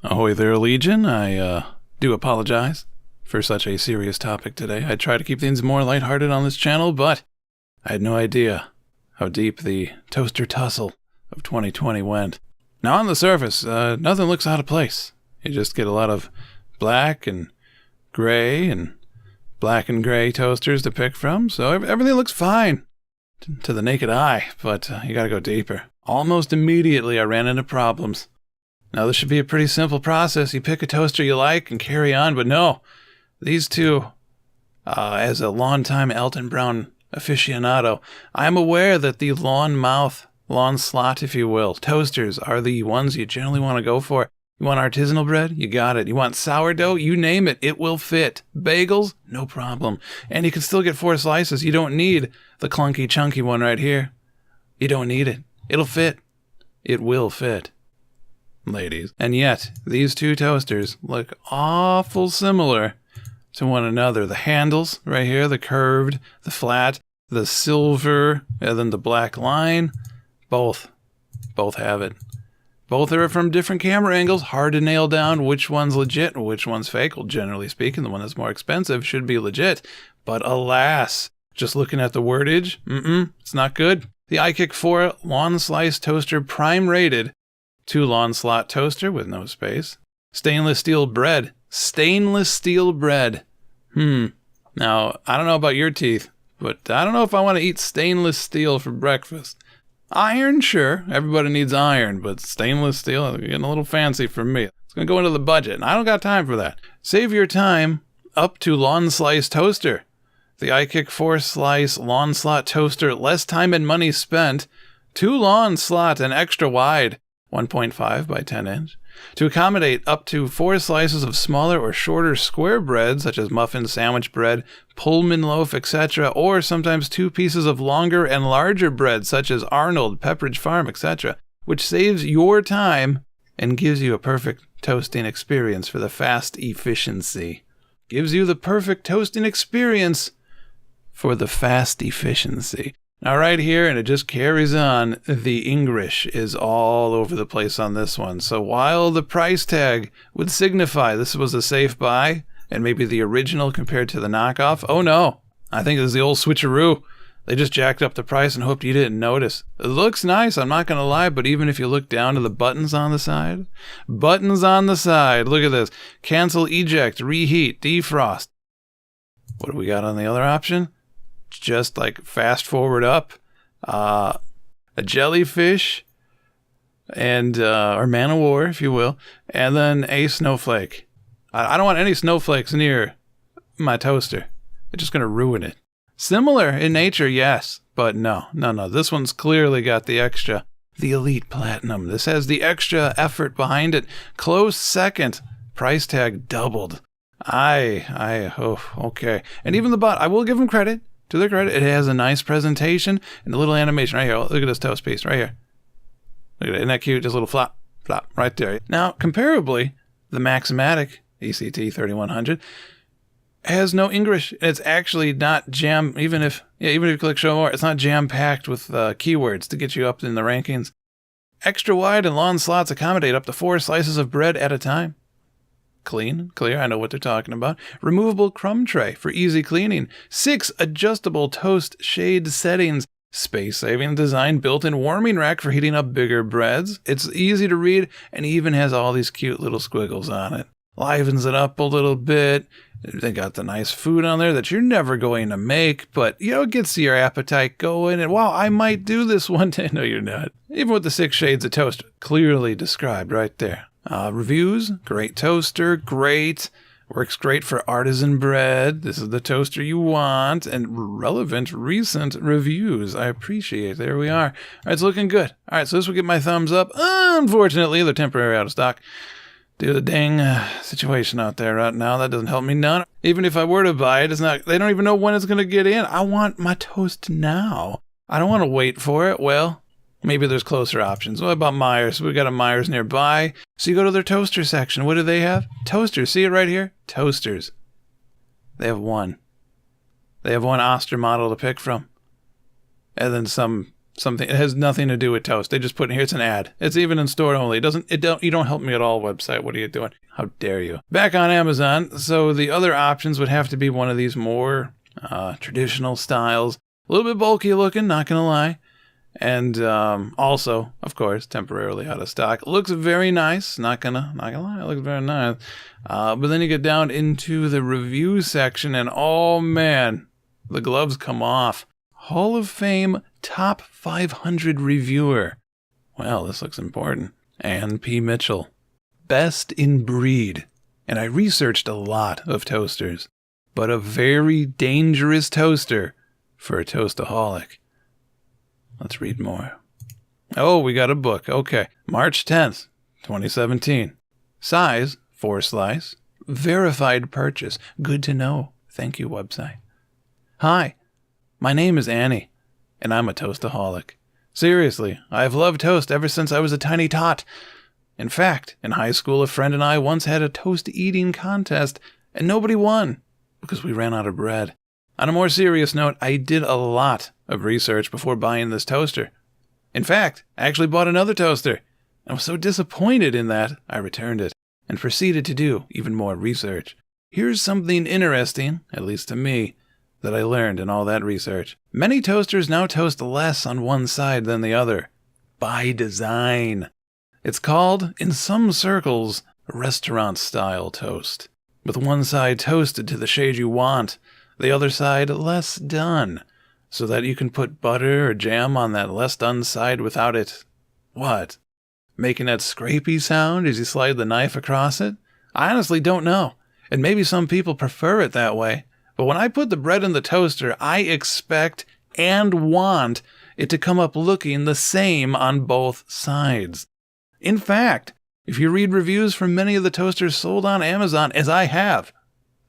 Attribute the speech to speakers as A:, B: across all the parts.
A: Ahoy there, Legion. I do apologize for such a serious topic today. I try to keep things more lighthearted on this channel, but I had no idea how deep the toaster tussle of 2020 went. Now, on the surface, nothing looks out of place. You just get a lot of black and gray toasters to pick from, so everything looks fine to the naked eye, but you gotta go deeper. Almost immediately, I ran into problems. Now, this should be a pretty simple process. You pick a toaster you like and carry on, but no. These two, as a longtime Elton Brown aficionado, I'm aware that the lawn slot, if you will, toasters are the ones you generally want to go for. You want artisanal bread? You got it. You want sourdough? You name it. It will fit. Bagels? No problem. And you can still get 4 slices. You don't need the clunky, chunky one right here. You don't need it. It'll fit. It will fit. Ladies. And yet, these two toasters look awful similar to one another. The handles right here, the curved, the flat, the silver, and then the black line, both have it. Both are from different camera angles, hard to nail down which one's legit and which one's fake. Well, generally speaking, the one that's more expensive should be legit. But alas, just looking at the wordage, it's not good. The iKick 4 Lawn Slice Toaster Prime Rated 2 lawn slot toaster with no space. Stainless steel bread. Stainless steel bread. Now, I don't know about your teeth, but I don't know if I want to eat stainless steel for breakfast. Iron, sure. Everybody needs iron, but stainless steel, getting a little fancy for me. It's going to go into the budget, and I don't got time for that. Save your time up to Lawn Slice Toaster. The iKick 4 Slice Lawn Slot Toaster, less time and money spent. 2 lawn slot and extra wide. 1.5 by 10 inch, to accommodate up to 4 slices of smaller or shorter square bread, such as muffin, sandwich bread, Pullman loaf, etc., or sometimes 2 pieces of longer and larger bread, such as Arnold, Pepperidge Farm, etc., which saves your time and gives you a perfect toasting experience for the fast efficiency. Gives you the perfect toasting experience for the fast efficiency. Now right here, and it just carries on, the English is all over the place on this one. So while the price tag would signify this was a safe buy, and maybe the original compared to the knockoff, oh no, I think it was the old switcheroo. They just jacked up the price and hoped you didn't notice. It looks nice, I'm not going to lie, but even if you look down to the buttons on the side, look at this. Cancel, eject, reheat, defrost. What do we got on the other option? Just like fast forward up, a jellyfish, and or man of war, if you will, and then a snowflake. I don't want any snowflakes near my toaster. They're just going to ruin it. Similar in nature, yes, but no. This one's clearly got the extra, the Elite Platinum. This has the extra effort behind it. Close second, price tag doubled. Okay. And even the bot, I will give them credit. To their credit, it has a nice presentation and a little animation right here. Look at this toast piece right here. Look at it. Isn't that cute? Just a little flop right there. Now, comparably, the Maximatic ECT 3100 has no English. It's actually not even if you click show more, it's not jam-packed with keywords to get you up in the rankings. Extra wide and lawn slots accommodate up to 4 slices of bread at a time. Clean, clear, I know what they're talking about. Removable crumb tray for easy cleaning. 6 adjustable toast shade settings. Space-saving design, built-in warming rack for heating up bigger breads. It's easy to read and even has all these cute little squiggles on it. Livens it up a little bit. They got the nice food on there that you're never going to make, but, it gets your appetite going. And wow, I might do this one day. No, you're not. Even with the 6 shades of toast clearly described right there. Reviews, great toaster, great, works great for artisan bread. This is the toaster you want, and relevant recent reviews. I appreciate it. There we are. All right, it's looking good. All right, so this will get my thumbs up. Unfortunately, they're temporarily out of stock due to the dang situation out there right now. That doesn't help me none. Even if I were to buy it, they don't even know when it's going to get in. I want my toast now. I don't want to wait for it. Well, maybe there's closer options. What about Myers? We got a Myers nearby. So you go to their toaster section. What do they have? Toasters. See it right here? Toasters. They have one. They have one Oster model to pick from. And then some something. It has nothing to do with toast. They just put in here, it's an ad. It's even in store only. You don't help me at all, website. What are you doing? How dare you? Back on Amazon. So the other options would have to be one of these more traditional styles. A little bit bulky looking, not going to lie. And also, of course, temporarily out of stock. Looks very nice. Not gonna lie, it looks very nice. But then you get down into the review section, and oh man, the gloves come off. Hall of Fame top 500 reviewer. Well, this looks important. Ann P. Mitchell. Best in breed. And I researched a lot of toasters, but a very dangerous toaster for a toastaholic. Let's read more. Oh, we got a book. Okay. March 10th, 2017. Size, 4 slice. Verified purchase. Good to know. Thank you, website. Hi, my name is Annie, and I'm a toastaholic. Seriously, I've loved toast ever since I was a tiny tot. In fact, in high school, a friend and I once had a toast eating contest, and nobody won because we ran out of bread. On a more serious note, I did a lot of research before buying this toaster. In fact, I actually bought another toaster. I was so disappointed in that, I returned it and proceeded to do even more research. Here's something interesting, at least to me, that I learned in all that research. Many toasters now toast less on one side than the other. By design. It's called, in some circles, restaurant-style toast. With one side toasted to the shade you want, the other side less done, so that you can put butter or jam on that less done side without it, what? Making that scrapey sound as you slide the knife across it? I honestly don't know, and maybe some people prefer it that way, but when I put the bread in the toaster, I expect and want it to come up looking the same on both sides. In fact, if you read reviews from many of the toasters sold on Amazon, as I have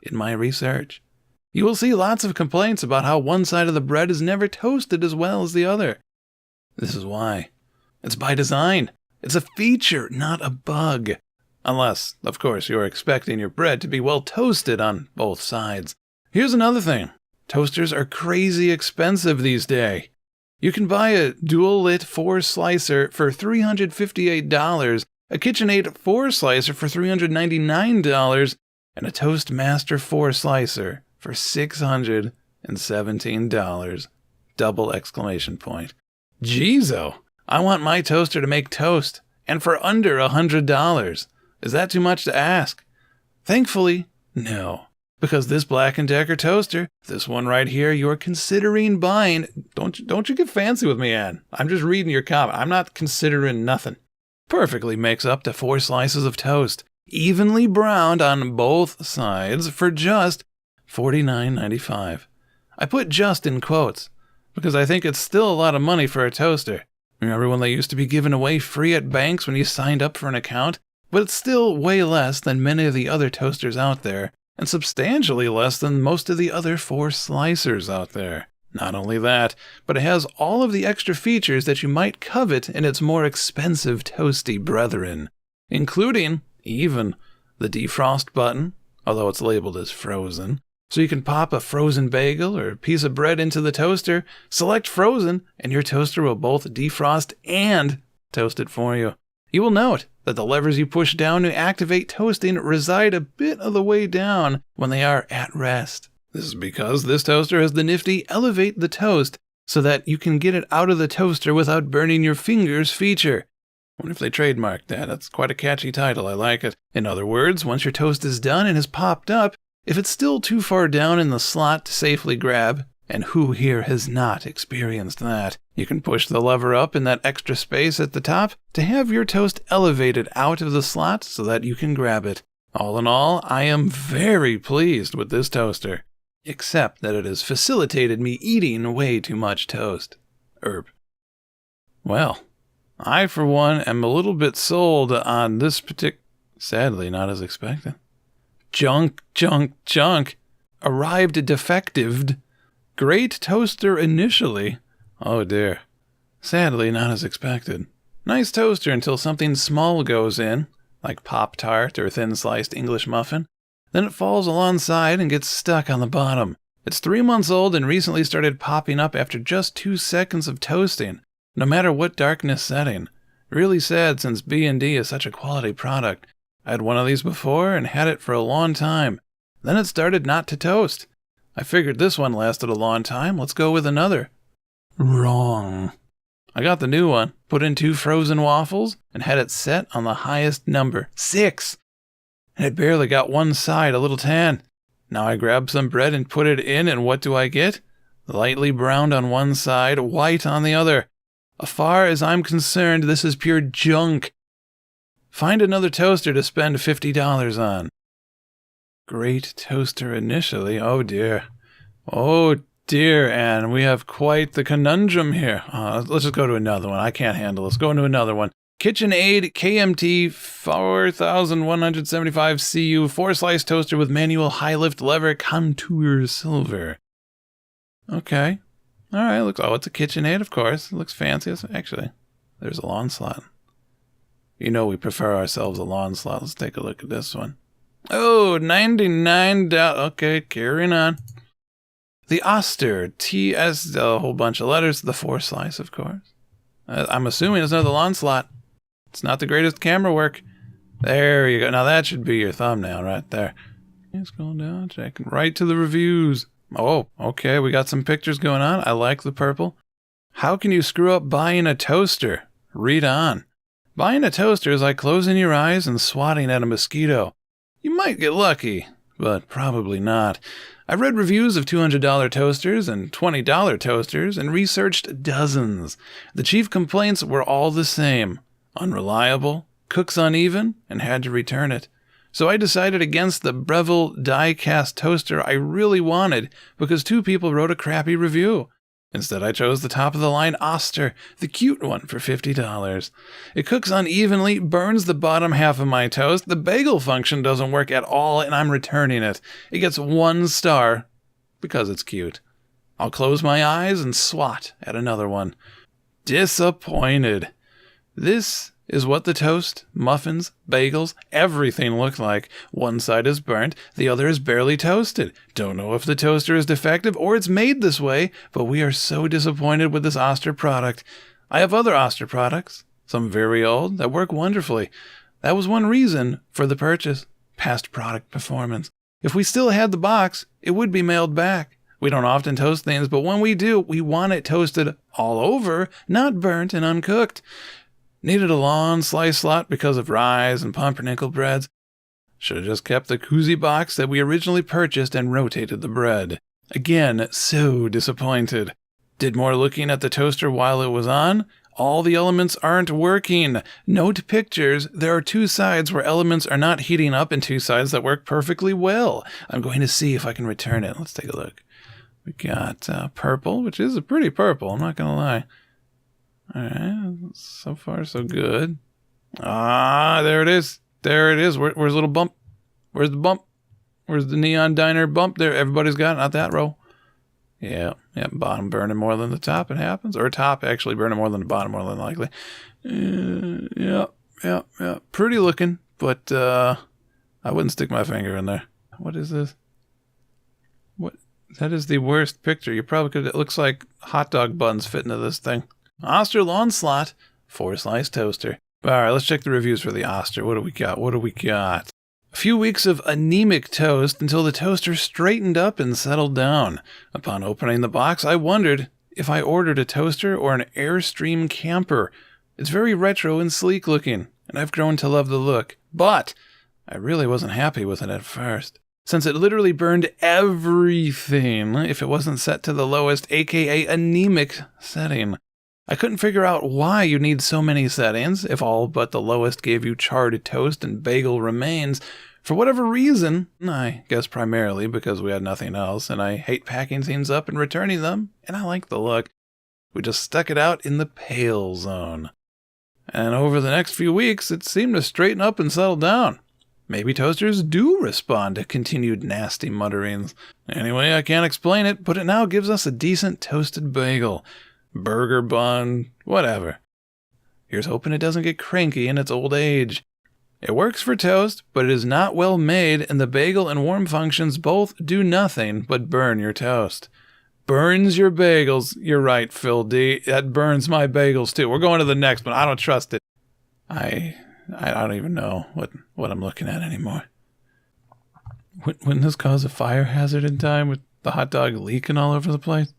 A: in my research, you will see lots of complaints about how one side of the bread is never toasted as well as the other. This is why. It's by design. It's a feature, not a bug. Unless, of course, you're expecting your bread to be well toasted on both sides. Here's another thing. Toasters are crazy expensive these days. You can buy a dual-lit 4-slicer for $358, a KitchenAid 4-slicer for $399, and a Toastmaster 4-slicer for $617. Double exclamation point. Jeezo, I want my toaster to make toast, and for under $100. Is that too much to ask? Thankfully, no. Because this Black & Decker toaster, this one right here, you're considering buying. Don't you get fancy with me, Ann. I'm just reading your comment. I'm not considering nothing. Perfectly makes up to 4 slices of toast, evenly browned on both sides for just $49.95. I put just in quotes, because I think it's still a lot of money for a toaster. Remember when they used to be given away free at banks when you signed up for an account? But it's still way less than many of the other toasters out there, and substantially less than most of the other 4-slicers out there. Not only that, but it has all of the extra features that you might covet in its more expensive toasty brethren, including, even, the defrost button, although it's labeled as frozen, so you can pop a frozen bagel or a piece of bread into the toaster, select frozen, and your toaster will both defrost and toast it for you. You will note that the levers you push down to activate toasting reside a bit of the way down when they are at rest. This is because this toaster has the nifty elevate the toast so that you can get it out of the toaster without burning your fingers feature. I wonder if they trademarked that. That's quite a catchy title. I like it. In other words, once your toast is done and has popped up, if it's still too far down in the slot to safely grab, and who here has not experienced that, you can push the lever up in that extra space at the top to have your toast elevated out of the slot so that you can grab it. All in all, I am very pleased with this toaster, except that it has facilitated me eating way too much toast. Well, I for one am a little bit sold on this sadly not as expected. Junk. Arrived defective. Great toaster initially. Oh dear. Sadly not as expected. Nice toaster until something small goes in, like Pop-Tart or thin-sliced English muffin. Then it falls alongside and gets stuck on the bottom. It's 3 months old and recently started popping up after just 2 seconds of toasting. no matter what darkness setting. Really sad since B&D is such a quality product. I had one of these before and had it for a long time. Then it started not to toast. I figured this one lasted a long time. Let's go with another. Wrong. I got the new one, put in 2 frozen waffles, and had it set on the highest number, 6. And it barely got one side a little tan. Now I grab some bread and put it in, and what do I get? Lightly browned on one side, white on the other. As far as I'm concerned, this is pure junk. Find another toaster to spend $50 on. Great toaster initially. Oh dear. Oh dear, Anne, we have quite the conundrum here. Let's just go to another one. I can't handle this. Go into another one. KitchenAid KMT 4175 CU 4-slice toaster with manual high-lift lever contour silver. Okay. All right. It's a KitchenAid, of course. It looks fancy. Actually, there's a lawn slot. You know we prefer ourselves a lawn slot. Let's take a look at this one. Oh, $99. Okay, carrying on. The Oster TS, a whole bunch of letters. The 4-slice, of course. I'm assuming it's another lawn slot. It's not the greatest camera work. There you go. Now that should be your thumbnail right there. Scroll down, checking right to the reviews. Oh, okay, we got some pictures going on. I like the purple. How can you screw up buying a toaster? Read on. Buying a toaster is like closing your eyes and swatting at a mosquito. You might get lucky, but probably not. I've read reviews of $200 toasters and $20 toasters and researched dozens. The chief complaints were all the same. Unreliable, cooks uneven, and had to return it. So I decided against the Breville die-cast toaster I really wanted because 2 people wrote a crappy review. Instead, I chose the top-of-the-line Oster, the cute one, for $50. It cooks unevenly, burns the bottom half of my toast, the bagel function doesn't work at all, and I'm returning it. It gets 1 star because it's cute. I'll close my eyes and swat at another one. Disappointed. This is what the toast, muffins, bagels, everything look like. One side is burnt, the other is barely toasted. Don't know if the toaster is defective or it's made this way, but we are so disappointed with this Oster product. I have other Oster products, some very old, that work wonderfully. That was one reason for the purchase, past product performance. If we still had the box, it would be mailed back. We don't often toast things, but when we do, we want it toasted all over, not burnt and uncooked. Needed a long slice slot because of rye and pumpernickel breads. Should have just kept the koozie box that we originally purchased and rotated the bread. Again, so disappointed. Did more looking at the toaster while it was on. All the elements aren't working. Note pictures. There are 2 sides where elements are not heating up and 2 sides that work perfectly well. I'm going to see if I can return it. Let's take a look. We got purple, which is a pretty purple, I'm not going to lie. All right, so far so good. There it is. There it is. Where's the little bump? Where's the bump? Where's the neon diner bump? There, everybody's got it, not that row. Yeah, bottom burning more than the top, it happens. Or top actually burning more than the bottom, more than likely. Yeah. Pretty looking, but I wouldn't stick my finger in there. What is this? What? That is the worst picture. You probably could. It looks like hot dog buns fit into this thing. Oster lawn slot, 4-slice toaster. All right, let's check the reviews for the Oster. What do we got? A few weeks of anemic toast until the toaster straightened up and settled down. Upon opening the box, I wondered if I ordered a toaster or an Airstream camper. It's very retro and sleek looking, and I've grown to love the look. But I really wasn't happy with it at first, since it literally burned everything if it wasn't set to the lowest, aka anemic, setting. I couldn't figure out why you need so many settings if all but the lowest gave you charred toast and bagel remains. For whatever reason, I guess primarily because we had nothing else, and I hate packing things up and returning them, and I like the look. We just stuck it out in the pale zone. And over the next few weeks, it seemed to straighten up and settle down. Maybe toasters do respond to continued nasty mutterings. Anyway, I can't explain it, but it now gives us a decent toasted bagel. Burger bun, whatever. Here's hoping it doesn't get cranky in its old age. It works for toast, but it is not well made, and the bagel and warm functions both do nothing but burn your toast. Burns your bagels. You're right, Phil D. That burns my bagels too. We're going to the next one. I don't trust it. I don't even know what I'm looking at anymore. Wouldn't this cause a fire hazard in time with the hot dog leaking all over the place?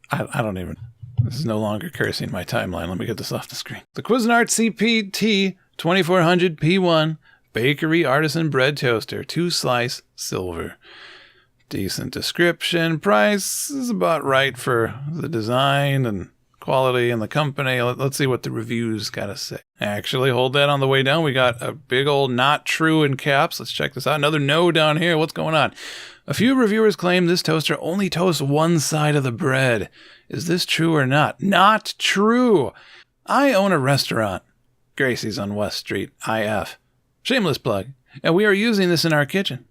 A: I don't even... This is no longer cursing my timeline. Let me get this off the screen. The Cuisinart CPT 2400 P1 Bakery Artisan Bread Toaster. 2-slice silver. Decent description. Price is about right for the design and quality and the company. Let's see what the reviews gotta say. Actually, hold that on the way down. We got a big old not true in caps. Let's check this out. Another no down here. What's going on? A few reviewers claim this toaster only toasts one side of the bread. Is this true or not? Not true. I own a restaurant, Gracie's on West Street, IF. Shameless plug. And we are using this in our kitchen.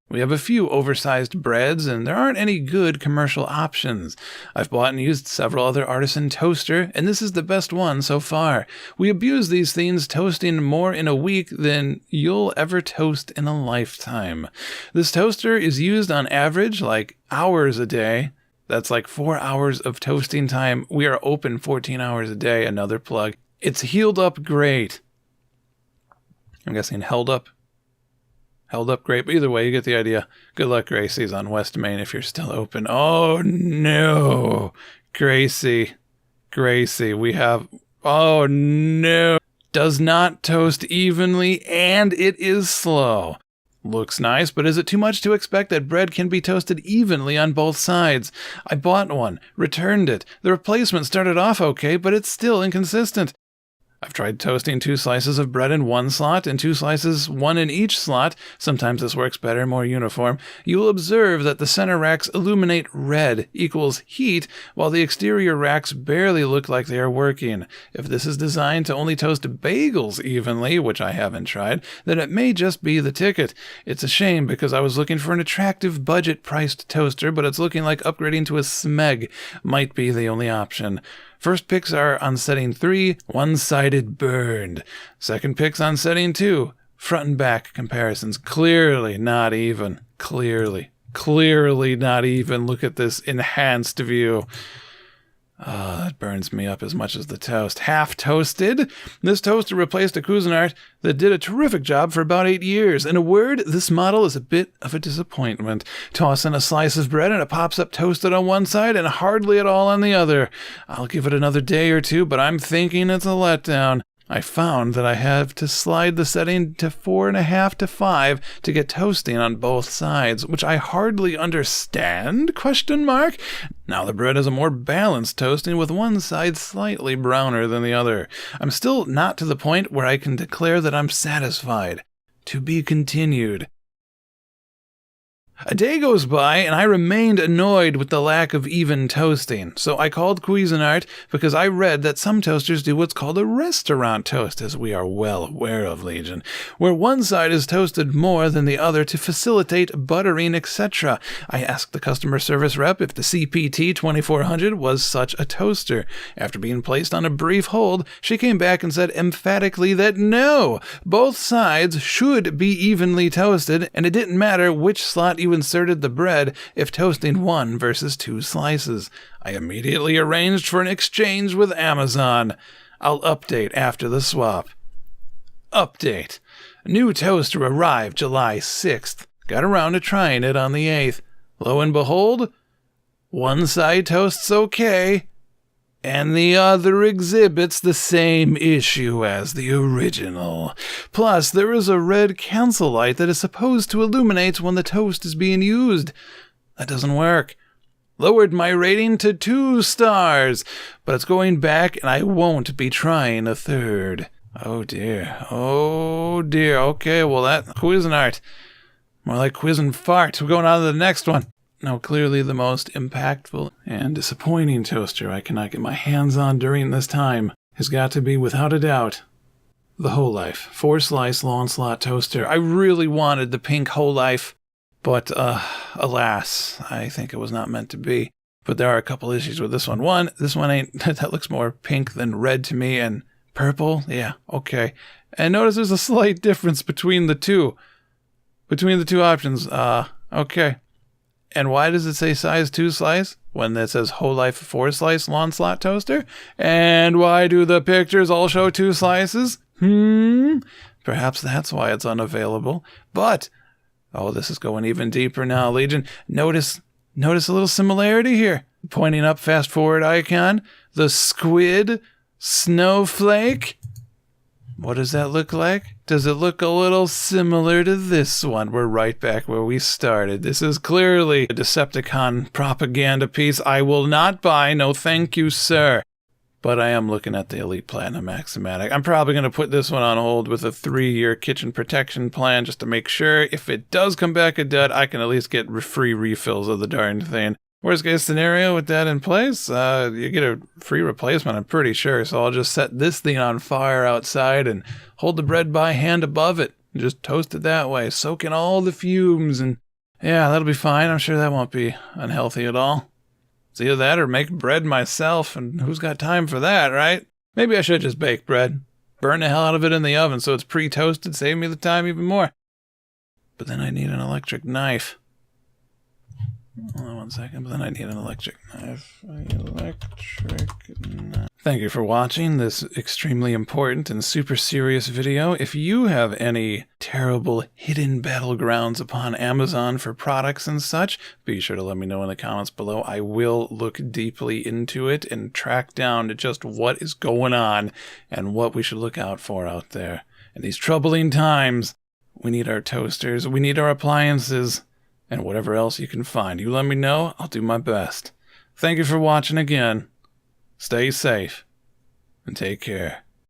A: We have a few oversized breads, and there aren't any good commercial options. I've bought and used several other artisan toaster, and this is the best one so far. We abuse these things, toasting more in a week than you'll ever toast in a lifetime. This toaster is used on average like hours a day. That's like 4 hours of toasting time. We are open 14 hours a day. Another plug. It's healed up great. I'm guessing held up. Held up great, but either way, you get the idea. Good luck, Gracie's on West Main if you're still open. Oh, no. Gracie, we have... Oh, no. Does not toast evenly, and it is slow. Looks nice, but is it too much to expect that bread can be toasted evenly on both sides? I bought one, returned it. The replacement started off okay, but it's still inconsistent. I've tried toasting 2 slices of bread in one slot and 2 slices, one in each slot. Sometimes this works better, more uniform. You will observe that the center racks illuminate red equals heat, while the exterior racks barely look like they are working. If this is designed to only toast bagels evenly, which I haven't tried, then it may just be the ticket. It's a shame because I was looking for an attractive budget-priced toaster, but it's looking like upgrading to a Smeg might be the only option. First picks are on setting 3, one-sided burned. Second picks on setting 2, front and back comparisons. Clearly not even. Clearly not even. Look at this enhanced view. That burns me up as much as the toast. Half toasted. This toaster replaced a Cuisinart that did a terrific job for about 8 years. In a word, this model is a bit of a disappointment. Toss in a slice of bread and it pops up toasted on one side and hardly at all on the other. I'll give it another day or two, but I'm thinking it's a letdown. I found that I have to slide the setting to 4.5 to 5 to get toasting on both sides, which I hardly understand, ? Now the bread is a more balanced toasting with one side slightly browner than the other. I'm still not to the point where I can declare that I'm satisfied. To be continued. A day goes by, and I remained annoyed with the lack of even toasting, so I called Cuisinart because I read that some toasters do what's called a restaurant toast, as we are well aware of, Legion, where one side is toasted more than the other to facilitate buttering, etc. I asked the customer service rep if the CPT 2400 was such a toaster. After being placed on a brief hold, she came back and said emphatically that no, both sides should be evenly toasted, and it didn't matter which slot you inserted the bread if toasting 1 versus 2 slices. I immediately arranged for an exchange with Amazon. I'll update after the swap. Update. New toaster arrived July 6th. Got around to trying it on the 8th. Lo and behold, one side toasts okay, and the other exhibits the same issue as the original. Plus, there is a red cancel light that is supposed to illuminate when the toast is being used. That doesn't work. Lowered my rating to 2 stars, but it's going back and I won't be trying a third. Oh dear. Okay, well that Cuisinart. More like Cuisinfart. We're going on to the next one. Now, clearly the most impactful and disappointing toaster I cannot get my hands on during this time has got to be, without a doubt, the Whole Life 4-slice long slot toaster. I really wanted the pink Whole Life, but alas, I think it was not meant to be. But there are a couple issues with this one. One, this one ain't, that looks more pink than red to me, and purple, yeah, okay. And notice there's a slight difference between the two options, okay. And why does it say size 2 slice when it says whole life 4 slice lawn slot toaster? And why do the pictures all show 2 slices? Perhaps that's why it's unavailable. But, oh, this is going even deeper now, Legion. Notice a little similarity here. Pointing up, fast forward icon, the squid snowflake. What does that look like? Does it look a little similar to this one? We're right back where we started. This is clearly a Decepticon propaganda piece I will not buy. No thank you, sir. But I am looking at the Elite Platinum Axiomatic. I'm probably going to put this one on hold with a 3-year kitchen protection plan just to make sure if it does come back a dud, I can at least get free refills of the darn thing. Worst case scenario with that in place, you get a free replacement, I'm pretty sure. So I'll just set this thing on fire outside and hold the bread by hand above it and just toast it that way, soak in all the fumes. And yeah, that'll be fine. I'm sure that won't be unhealthy at all. It's either that or make bread myself, and who's got time for that, right? Maybe I should just bake bread. Burn the hell out of it in the oven so it's pre-toasted, save me the time even more. But then I need an electric knife. Hold on 1 second, but then I need an electric knife. Thank you for watching this extremely important and super serious video. If you have any terrible hidden battlegrounds upon Amazon for products and such, be sure to let me know in the comments below. I will look deeply into it and track down just what is going on and what we should look out for out there. In these troubling times, we need our toasters, we need our appliances, and whatever else you can find. You let me know, I'll do my best. Thank you for watching again. Stay safe, and take care.